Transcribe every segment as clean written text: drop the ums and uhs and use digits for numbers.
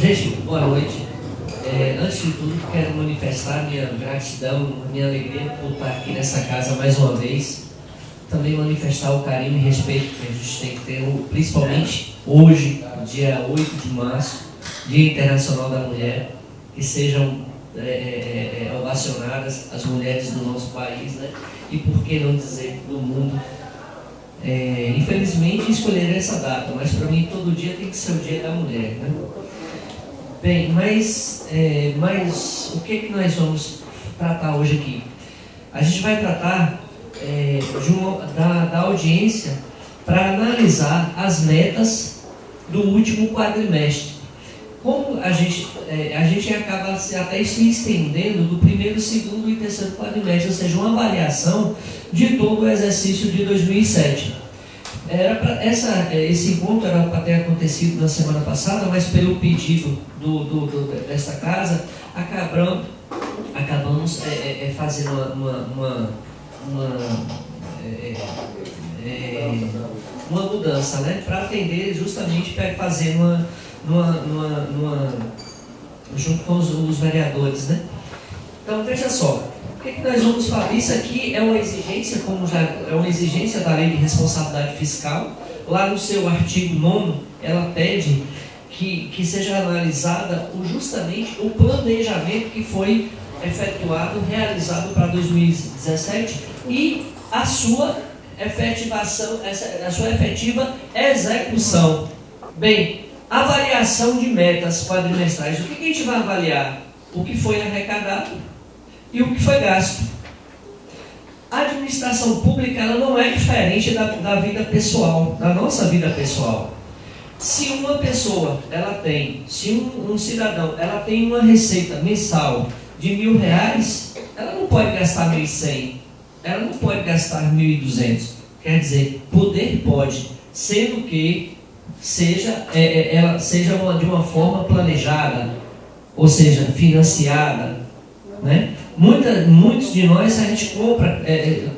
Gente, boa noite. Antes de tudo, quero manifestar minha gratidão, minha alegria por estar aqui nessa casa mais uma vez. Também manifestar o carinho e respeito que a gente tem que ter, principalmente hoje, dia 8 de março, Dia Internacional da Mulher, que sejam ovacionadas as mulheres do nosso país, né? E por que não dizer do mundo. Infelizmente escolheram essa data, mas para mim todo dia tem que ser o Dia da Mulher, né? Bem, mas o que nós vamos tratar hoje aqui? A gente vai tratar da audiência para analisar as metas do último quadrimestre. Como a gente acaba até se estendendo do primeiro, segundo e terceiro quadrimestre, ou seja, uma avaliação de todo o exercício de 2007. Esse encontro era para ter acontecido na semana passada, mas pelo pedido desta casa, acabamos fazendo uma mudança, né, para atender justamente para fazer junto com os vereadores, né? Então veja só, o que nós vamos falar? Isso aqui é uma exigência, é uma exigência da Lei de Responsabilidade Fiscal. Lá no seu artigo 9º, ela pede que seja analisada justamente o planejamento que foi realizado para 2017 e a sua efetivação, a sua efetiva execução. Bem, avaliação de metas quadrimestrais. O que a gente vai avaliar? O que foi arrecadado e o que foi gasto. A administração pública ela não é diferente da vida pessoal, da nossa vida pessoal. Se uma pessoa, um cidadão, ela tem uma receita mensal de R$1.000, ela não pode gastar 1.100, ela não pode gastar 1.200. Quer dizer, poder pode, sendo que ela seja de uma forma planejada, ou seja, financiada, né? Muitos de nós, a gente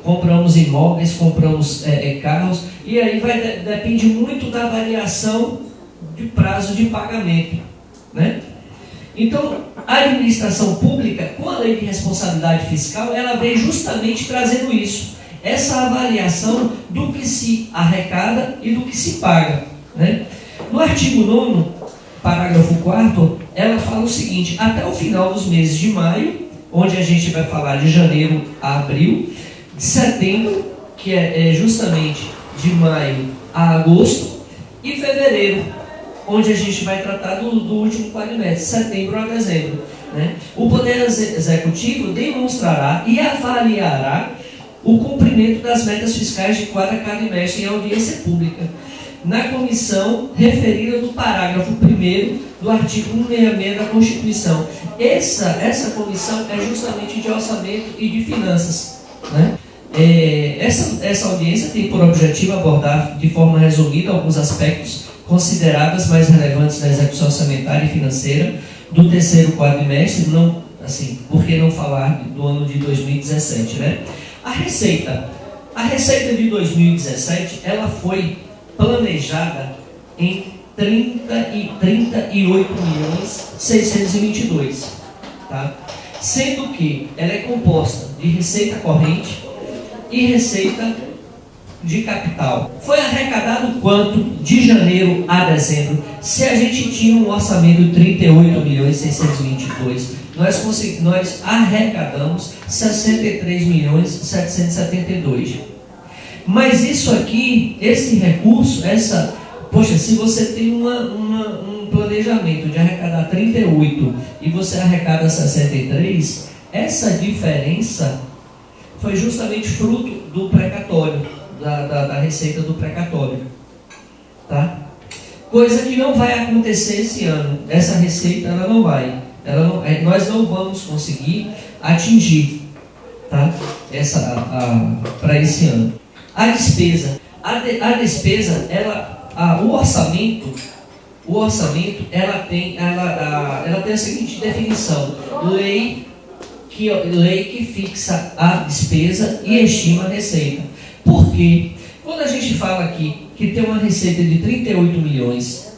compramos imóveis, compramos carros, e aí depende muito da variação de prazo de pagamento, né? Então, a administração pública, com a Lei de Responsabilidade Fiscal, ela vem justamente trazendo isso, essa avaliação do que se arrecada e do que se paga, né? No artigo 9º, parágrafo 4º, ela fala o seguinte: até o final dos meses de maio, onde a gente vai falar de janeiro a abril, de setembro, que é justamente de maio a agosto, e fevereiro, onde a gente vai tratar do último quadrimestre, setembro a dezembro, né? O Poder Executivo demonstrará e avaliará o cumprimento das metas fiscais de cada quadrimestre em audiência pública, na comissão referida no parágrafo 1º do artigo 166 da Constituição. Essa comissão é justamente de orçamento e de finanças, né? Essa audiência tem por objetivo abordar de forma resumida alguns aspectos considerados mais relevantes da execução orçamentária e financeira do terceiro quadrimestre, por que não falar do ano de 2017, né? A receita de 2017, ela foi planejada em 38.622.000, tá? Sendo que ela é composta de receita corrente e receita de capital. Foi arrecadado quanto de janeiro a dezembro? Se a gente tinha um orçamento de 38.622.000, nós arrecadamos 63.772.000. Mas isso aqui, esse recurso, se você tem um planejamento de arrecadar 38 e você arrecada 63, essa diferença foi justamente fruto do precatório, da receita do precatório, tá? Coisa que não vai acontecer esse ano. Essa receita nós não vamos conseguir atingir, tá? Para esse ano. A despesa, o orçamento, ela tem a seguinte definição: lei que fixa a despesa e estima a receita. Por quê? Quando a gente fala aqui que tem uma receita de 38 milhões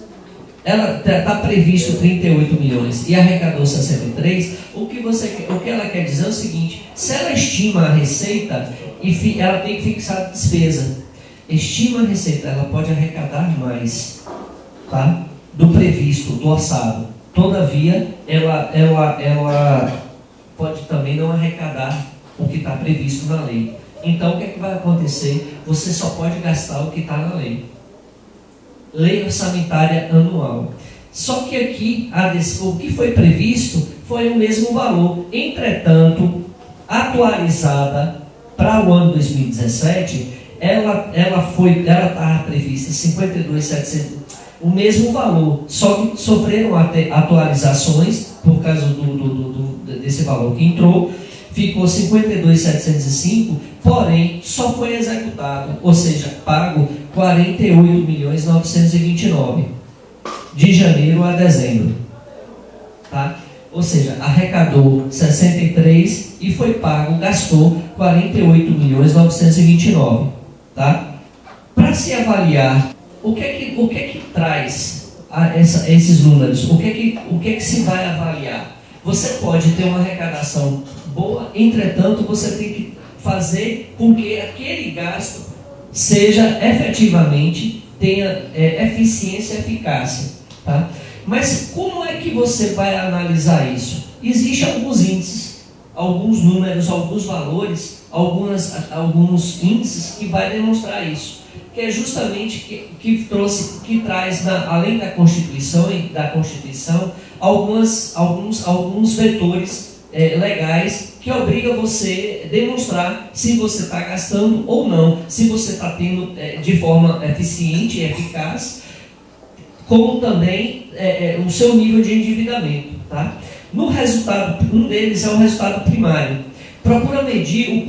ela está previsto 38 milhões e arrecadou 63, o que ela quer dizer é o seguinte: se ela estima a receita, ela tem que fixar a despesa. Estima a receita, ela pode arrecadar mais, tá? Do previsto, do orçado. Todavia, ela pode também não arrecadar o que está previsto na lei. Então, o que é que vai acontecer? Você só pode gastar o que está na lei. Lei orçamentária anual. Só que aqui, o que foi previsto foi o mesmo valor. Entretanto, atualizada para o ano 2017, ela estava prevista 52.700, o mesmo valor, só que sofreram atualizações por causa desse valor que entrou, ficou 52.705, porém só foi executado, ou seja, pago 48.929 de janeiro a dezembro, tá? Ou seja, arrecadou 63 e foi pago, gastou 48.929, tá? Para se avaliar o que é que traz esses números, o que é que se vai avaliar? Você pode ter uma arrecadação boa, entretanto você tem que fazer com que aquele gasto seja efetivamente, tenha eficiência e eficácia, tá? Mas como é que você vai analisar isso? Existem alguns índices, alguns números, alguns valores, alguns índices que vai demonstrar isso, que é justamente que traz, além da Constituição alguns vetores legais que obrigam você a demonstrar se você está gastando ou não, se você está tendo de forma eficiente e eficaz, como também o seu nível de endividamento, tá? No resultado, um deles é o resultado primário. Procura medir o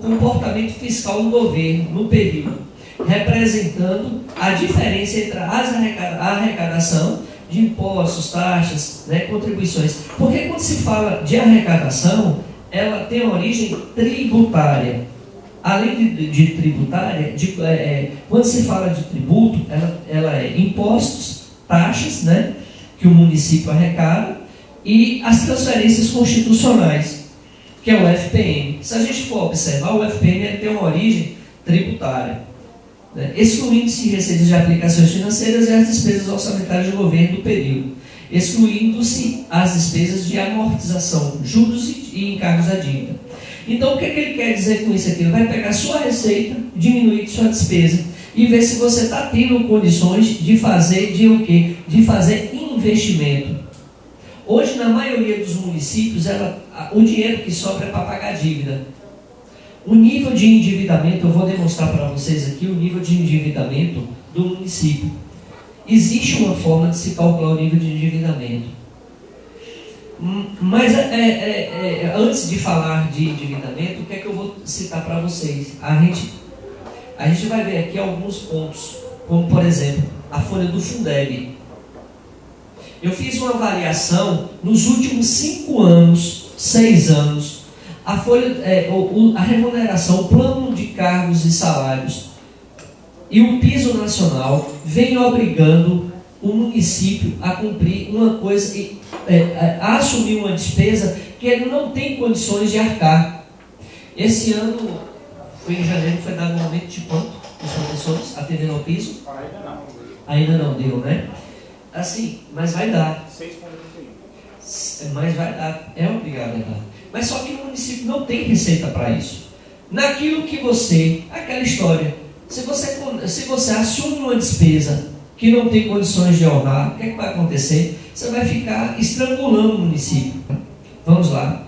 comportamento fiscal do governo no período, representando a diferença entre a arrecadação de impostos, taxas, contribuições. Porque quando se fala de arrecadação, ela tem origem tributária. Além de tributária, quando se fala de tributo, ela é impostos, taxas, que o município arrecada, e as transferências constitucionais, que é o FPM. Se a gente for observar, o FPM tem uma origem tributária, excluindo-se receitas de aplicações financeiras e as despesas orçamentárias do governo do período, excluindo-se as despesas de amortização, juros e encargos à dívida. Então, o que ele quer dizer com isso aqui? Ele vai pegar sua receita, diminuir sua despesa e ver se você está tendo condições de fazer De fazer investimento. Hoje, na maioria dos municípios, o dinheiro que sobra é para pagar a dívida. O nível de endividamento, eu vou demonstrar para vocês aqui o nível de endividamento do município. Existe uma forma de se calcular o nível de endividamento. Mas antes de falar de endividamento, o que é que eu vou citar para vocês? A gente vai ver aqui alguns pontos, como por exemplo, a folha do Fundeb. Eu fiz uma avaliação nos últimos 6 anos, a remuneração, o plano de cargos e salários e o piso nacional vem obrigando o município a cumprir uma coisa, a assumir uma despesa que ele não tem condições de arcar. Esse ano, foi em janeiro, foi dado um aumento de quanto os professores atendendo ao piso? Ainda não deu, né? Assim, mas vai dar. 6,31. Mas vai dar, é obrigado a dar. Mas só que o município não tem receita para isso. Naquilo que aquela história, se você assume uma despesa que não tem condições de honrar, o que é que vai acontecer? Você vai ficar estrangulando o município. Vamos lá.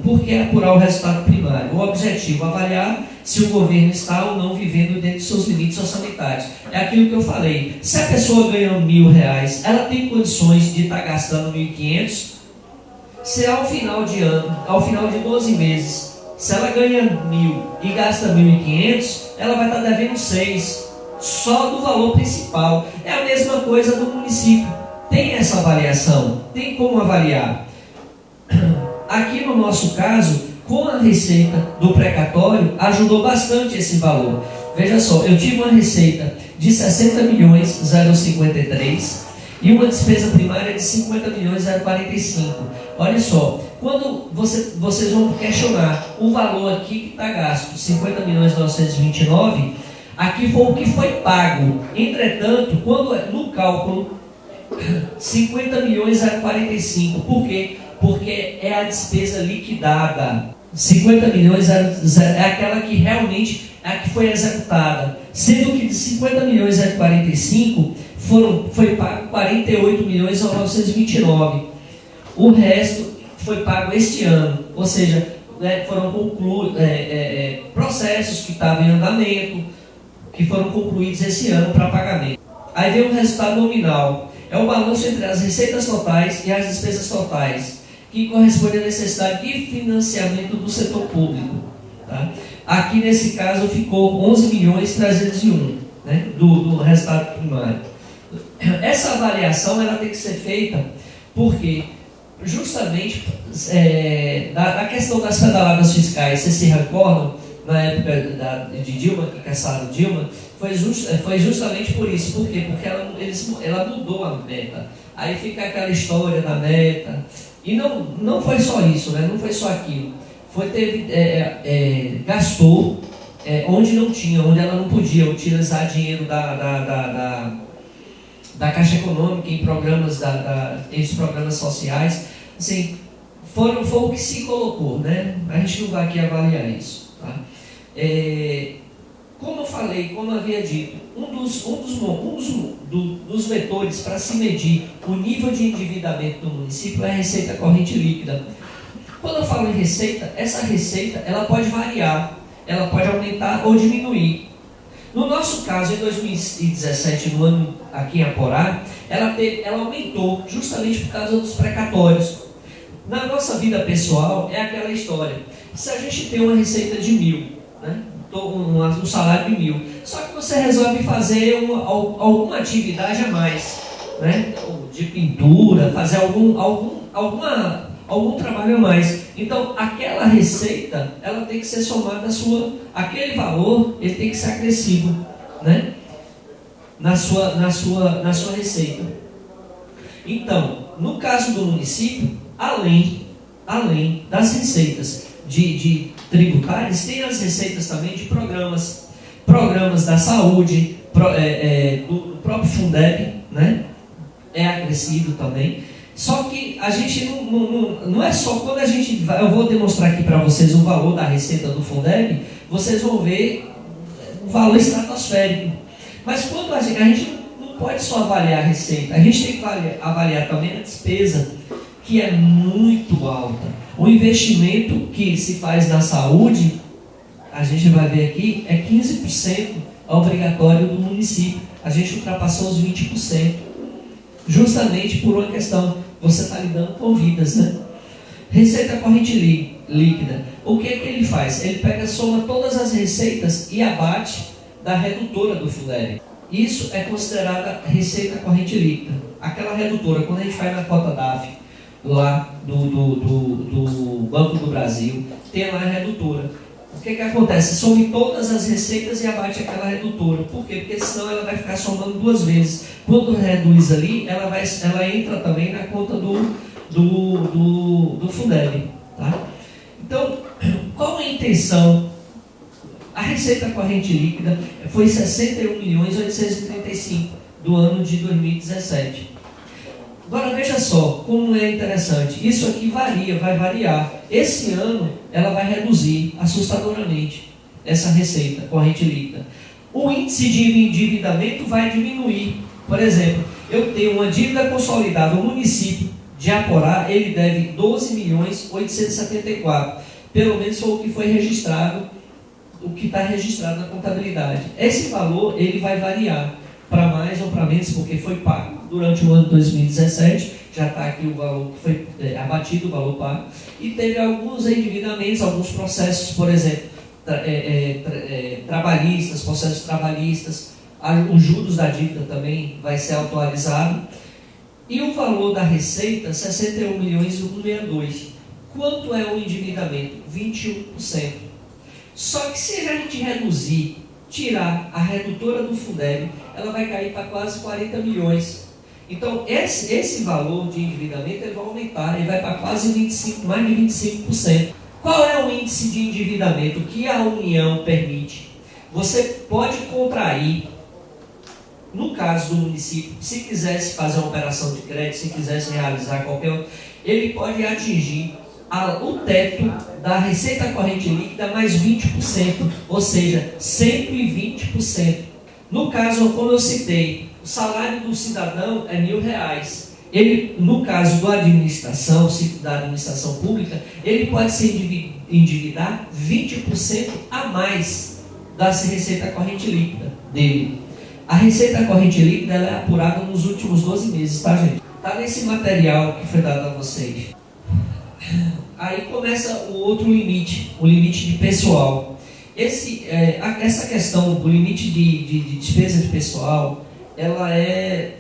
Por que apurar o resultado primário? O objetivo é avaliar se o governo está ou não vivendo dentro dos seus limites orçamentários. É aquilo que eu falei. Se a pessoa ganha R$1.000, ela tem condições de estar gastando R$1.500? Se ao final de ano, ao final de 12 meses, se ela ganha 1.000 e gasta 1.500, ela vai estar devendo 6, só do valor principal. É a mesma coisa do município. Tem essa avaliação? Tem como avaliar? Aqui no nosso caso, com a receita do precatório, ajudou bastante esse valor. Veja só, eu tive uma receita de 60 milhões 053 e uma despesa primária de 50 milhões 045. Olha só, quando vocês vão questionar o valor aqui que está gasto, 50 milhões 929, aqui foi o que foi pago. Entretanto, quando no cálculo 50 milhões 045, por quê? Porque é a despesa liquidada. 50 milhões é aquela que realmente é a que foi executada, sendo que de 50 milhões 045 foi pago 48 milhões 929. O resto foi pago este ano, ou seja, foram concluídos processos que estavam em andamento, que foram concluídos esse ano para pagamento. Aí vem o resultado nominal, é o balanço entre as receitas totais e as despesas totais, que corresponde à necessidade de financiamento do setor público. Tá? Aqui nesse caso ficou 11 milhões 301, né, do resultado primário. Essa avaliação ela tem que ser feita porque justamente da questão das pedaladas fiscais, vocês se recordam, na época de Dilma, que caçaram Dilma, foi justamente por isso. Por quê? Porque ela mudou a meta. Aí fica aquela história da meta. E não foi só isso, né? Não foi só aquilo. Gastou onde não tinha, onde ela não podia utilizar dinheiro da Caixa Econômica em programas, em programas sociais. Assim, foi o que se colocou, né? A gente não vai aqui avaliar isso. Tá? Como eu falei, como eu havia dito, um dos vetores para se medir o nível de endividamento do município é a receita corrente líquida. Quando eu falo em receita, essa receita ela pode variar, ela pode aumentar ou diminuir. No nosso caso, em 2017, no ano aqui em Aporá, ela aumentou justamente por causa dos precatórios. Na nossa vida pessoal, é aquela história. Se a gente tem uma receita de 1.000, né? Um salário de 1.000, só que você resolve fazer alguma atividade a mais, né? De pintura, fazer algum trabalho a mais. Então, aquela receita, ela tem que ser somada aquele valor, ele tem que ser acrescido, né? Na sua receita. Então, no caso do município, além das receitas de tributárias, tem as receitas também de programas da saúde, do próprio Fundeb, né? É acrescido também. Só que a gente não é só quando a gente vai, eu vou demonstrar aqui para vocês o valor da receita do Fundeb, vocês vão ver o valor estratosférico. Mas quando a gente não pode só avaliar a receita, a gente tem que avaliar também a despesa, que é muito alta. O investimento que se faz na saúde, a gente vai ver aqui, é 15% obrigatório do município. A gente ultrapassou os 20%. Justamente por uma questão, você está lidando com vidas, né? Receita corrente líquida. O que ele faz? Ele soma todas as receitas e abate da redutora do Fundeb. Isso é considerada receita corrente líquida. Aquela redutora, quando a gente vai na cota DAF, lá do Banco do Brasil, tem lá a redutora. O que acontece? Some todas as receitas e abate aquela redutora. Por quê? Porque senão ela vai ficar somando duas vezes. Quando reduz ali, ela entra também na conta do Fundeb. Tá? Então, qual a intenção? A receita corrente líquida foi 61.835 do ano de 2017. Agora veja só como é interessante. Isso aqui vai variar. Esse ano ela vai reduzir assustadoramente essa receita corrente líquida. O índice de endividamento vai diminuir. Por exemplo, eu tenho uma dívida consolidada, o município de Aporá, ele deve 12.874. Pelo menos foi o que foi registrado, o que está registrado na contabilidade. Esse valor ele vai variar para mais ou para menos, porque foi pago durante o ano de 2017, já está aqui o valor que foi abatido, o valor pago, e teve alguns endividamentos, alguns processos, por exemplo, trabalhistas, processos trabalhistas, os juros da dívida também vai ser atualizado, e o valor da receita, 61.162. Quanto é o endividamento? 21%. Só que se a gente reduzir tirar a redutora do Fundeb, ela vai cair para quase 40 milhões. Então, esse valor de endividamento ele vai aumentar, ele vai para quase 25, mais de 25%. Qual é o índice de endividamento que a União permite? Você pode contrair, no caso do município, se quisesse fazer uma operação de crédito, se quisesse realizar qualquer, ele pode atingir o teto da receita corrente líquida mais 20%, ou seja, 120%. No caso, como eu citei, o salário do cidadão é R$1.000. Ele, no caso da administração pública, ele pode se endividar 20% a mais da receita corrente líquida dele. A receita corrente líquida ela é apurada nos últimos 12 meses, tá, gente? Está nesse material que foi dado a vocês. Aí começa o outro limite, o limite de pessoal. Essa questão do limite de despesa de pessoal, ela é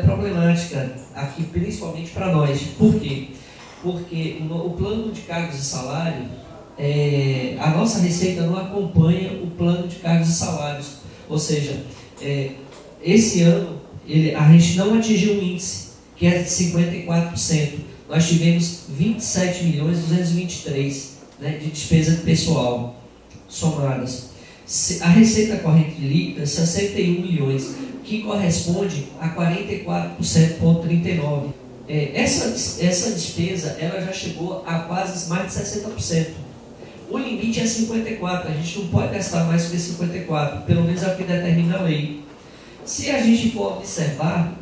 problemática aqui, principalmente para nós. Por quê? Porque o plano de cargos e salário, a nossa receita não acompanha o plano de cargos e salários. Ou seja, esse ano a gente não atingiu um índice, que é de 54%. Nós tivemos 27.223.000, né, de despesa de pessoal somadas. A receita corrente líquida, 61 milhões, que corresponde a 44,39%. Essa despesa ela já chegou a quase mais de 60%. O limite é 54%, a gente não pode gastar mais que 54%, pelo menos é o que determina a lei. Se a gente for observar,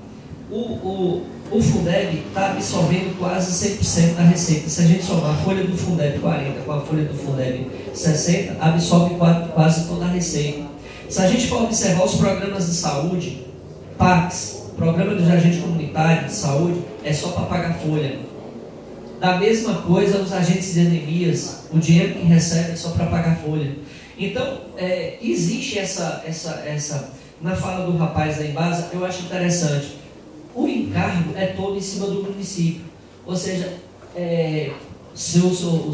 o Fundeb está absorvendo quase 100% da receita. Se a gente somar a folha do Fundeb 40 com a folha do Fundeb 60, absorve quase toda a receita. Se a gente for observar os programas de saúde, PACs, Programa dos Agentes Comunitários de Saúde, é só para pagar folha. Da mesma coisa, os agentes de anemias, o dinheiro que recebe é só para pagar folha. Então, existe essa na fala do rapaz da Embasa, eu acho interessante. O encargo é todo em cima do município. Ou seja,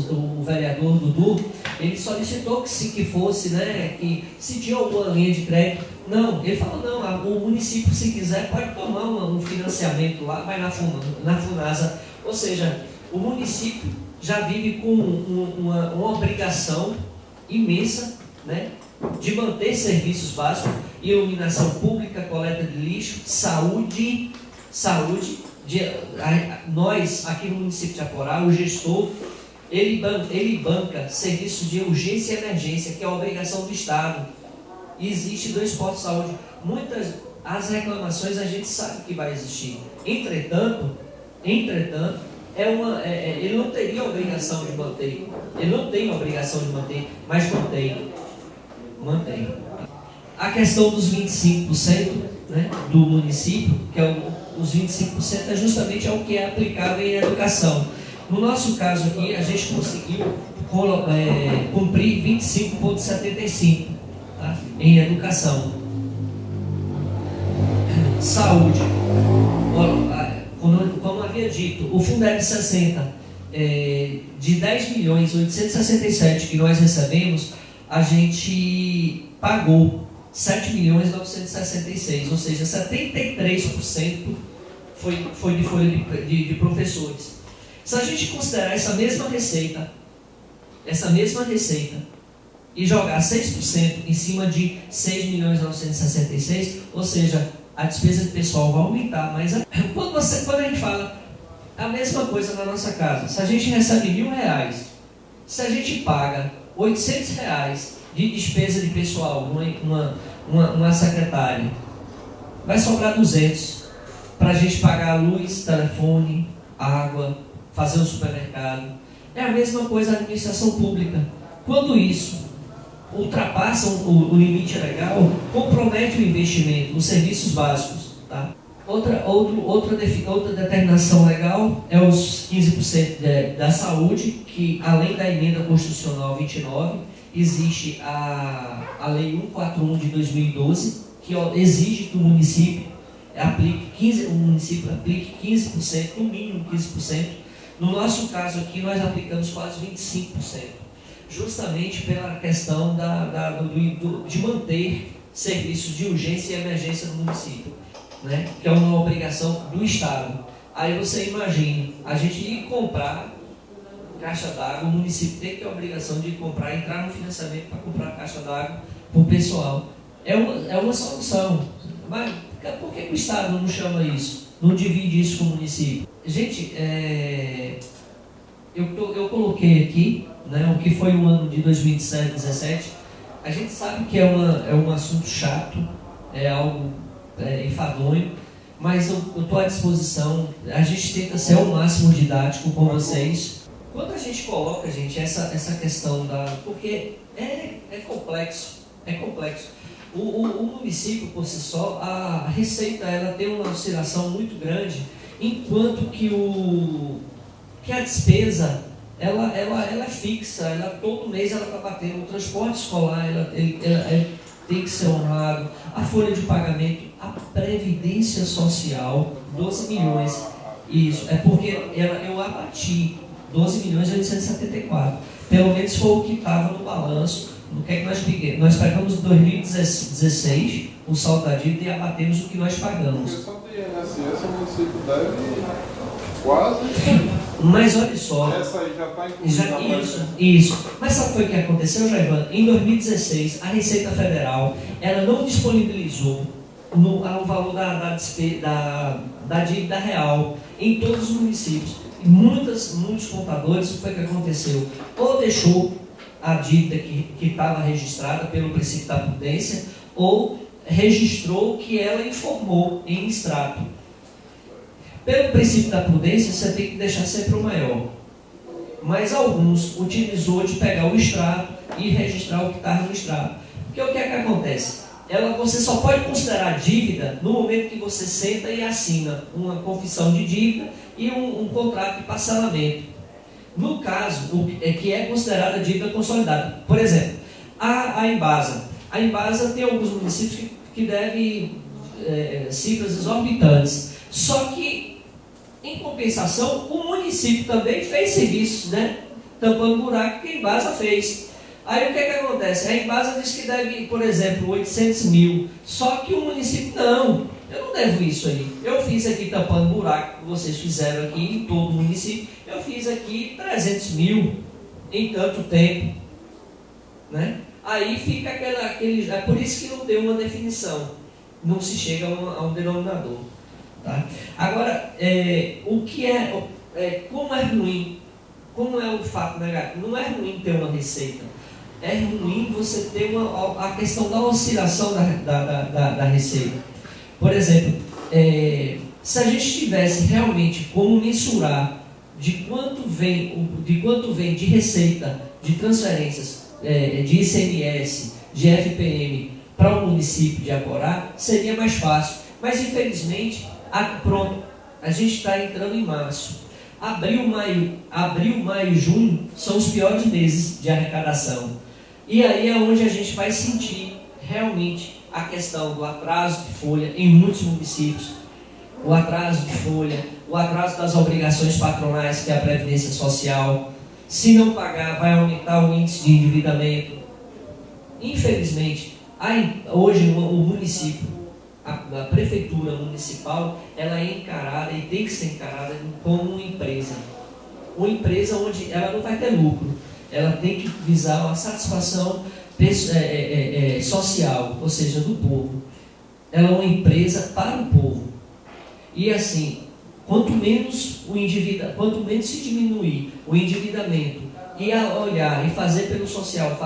o vereador Dudu, ele solicitou que fosse, né, que se tinha alguma linha de crédito. Não, ele falou, não, o município, se quiser, pode tomar um financiamento lá, vai na Funasa. Ou seja, o município já vive com uma obrigação imensa, né, de manter serviços básicos, iluminação pública, coleta de lixo, saúde. Nós, aqui no município de Aporá, o gestor, ele banca serviços de urgência e emergência, que é a obrigação do Estado. E existe 2 postos de saúde. As reclamações a gente sabe que vai existir. Entretanto, ele não teria a obrigação de manter. Ele não tem a obrigação de manter, mas mantém. A questão dos 25%, né, do município, que é os 25% é justamente o que é aplicável em educação. No nosso caso aqui, a gente conseguiu cumprir 25,75%, tá, em educação. Saúde. Como havia dito, o Fundeb 60, de 10.867 que nós recebemos, a gente pagou 7.966, ou seja, 73% foi de folha de professores. Se a gente considerar essa mesma receita e jogar 6% em cima de 6.966, ou seja, a despesa de pessoal vai aumentar, mas quando a gente fala a mesma coisa na nossa casa, se a gente recebe R$1.000, se a gente paga R$800 de despesa de pessoal, uma secretária, vai sobrar 200 para a gente pagar luz, telefone, água, fazer o supermercado. É a mesma coisa a administração pública. Quando isso ultrapassa o limite legal, compromete o investimento, os serviços básicos. Tá? Outra determinação legal é os 15% da saúde, que além da emenda constitucional 29, existe a Lei 141 de 2012, que exige que o município aplique 15%, no mínimo 15%. No nosso caso aqui, nós aplicamos quase 25%. justamente pela questão de manter serviços de urgência e emergência no município, né? Que é uma obrigação do Estado. Aí você imagina, a gente ir comprar caixa d'água, o município tem que ter a obrigação de comprar, entrar no financiamento para comprar caixa d'água para o pessoal. É uma solução. Mas por que o Estado não chama isso? Não divide isso com o município? Gente, eu coloquei aqui, né, o que foi o ano de 2017. A gente sabe que é um assunto chato, é algo enfadonho, mas eu estou à disposição. A gente tenta ser ao máximo didático com vocês. Quando a gente coloca, gente, essa questão porque é complexo. O município, por si só, a receita ela tem uma oscilação muito grande, enquanto que a despesa ela é fixa, todo mês ela está batendo. O transporte escolar ele tem que ser honrado, a folha de pagamento, a previdência social, 12 milhões. Isso, é porque eu abati 12 milhões e 874. Pelo menos foi o que estava no balanço. O que é que nós pegamos? Nós pegamos em 2016 o saldo da dívida e abatemos o que nós pagamos. Porque só de INSS o município deve quase. Mas olha só. Essa aí já está incluída. Isso. Mas sabe o que foi que aconteceu, Jaivan? Em 2016, a Receita Federal ela não disponibilizou o valor da dívida real em todos os municípios. E muitos contadores, o que foi que aconteceu? Ou deixou a dívida que estava registrada pelo princípio da prudência, ou registrou que ela informou em extrato. Pelo princípio da prudência, você tem que deixar sempre o maior. Mas alguns utilizou de pegar o extrato e registrar o que estava no extrato. Porque o que é que acontece? Você só pode considerar dívida no momento que você senta e assina uma confissão de dívida e um contrato de parcelamento. No caso, que é considerada dívida consolidada. Por exemplo, a Embasa. A Embasa tem alguns municípios que devem cifras exorbitantes. Só que, em compensação, o município também fez serviços, né? Tampando buraco que a Embasa fez. Aí o que acontece? A Embasa diz que deve, por exemplo, 800 mil. Só que o município, não, eu não devo isso aí. Eu fiz aqui tampando buraco, que vocês fizeram aqui em todo o município. Eu fiz aqui 300 mil em tanto tempo. Né? Aí fica aquele. É por isso que não tem uma definição. Não se chega a um denominador. Tá? Agora, como é ruim? Como é o fato negativo? Não é ruim ter uma receita. É ruim você ter a questão da oscilação da receita. Por exemplo, se a gente tivesse realmente como mensurar de quanto vem de receita, de transferências, de ICMS, de FPM para o município de Aporá, seria mais fácil. Mas infelizmente, a gente está entrando em março. Abril, maio e junho são os piores meses de arrecadação. E aí é onde a gente vai sentir realmente a questão do atraso de folha em muitos municípios, o atraso de folha, o atraso das obrigações patronais, que é a Previdência Social. Se não pagar, vai aumentar o índice de endividamento. Infelizmente, hoje o município, a prefeitura municipal, ela é encarada e tem que ser encarada como uma empresa. Uma empresa onde ela não vai ter lucro. Ela tem que visar a satisfação social, ou seja, do povo. Ela é uma empresa para o povo. E assim, quanto menos se diminuir o endividamento e olhar e fazer pelo social,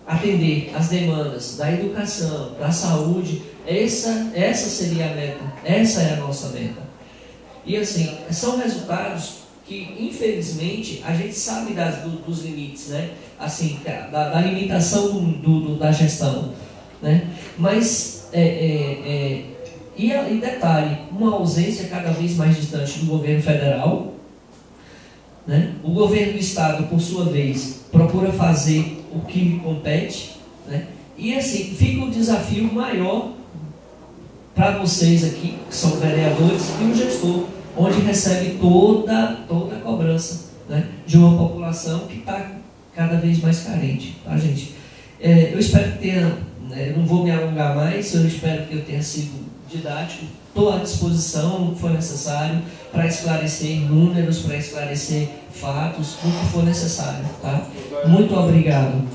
atender as demandas da educação, da saúde, essa seria a meta, essa é a nossa meta. E assim, são resultados que, infelizmente, a gente sabe dos limites, né? Assim, da limitação da gestão, né? Mas, e detalhe, uma ausência cada vez mais distante do governo federal, né? O governo do estado, por sua vez, procura fazer o que lhe compete, né? E assim, fica um desafio maior para vocês aqui, que são vereadores, e o gestor, onde recebe toda a cobrança, né, de uma população que está cada vez mais carente, tá, gente? Eu espero que tenha, não vou me alongar mais, eu espero que eu tenha sido didático, estou à disposição no que for necessário para esclarecer números, para esclarecer fatos, o que for necessário, tá? Muito obrigado.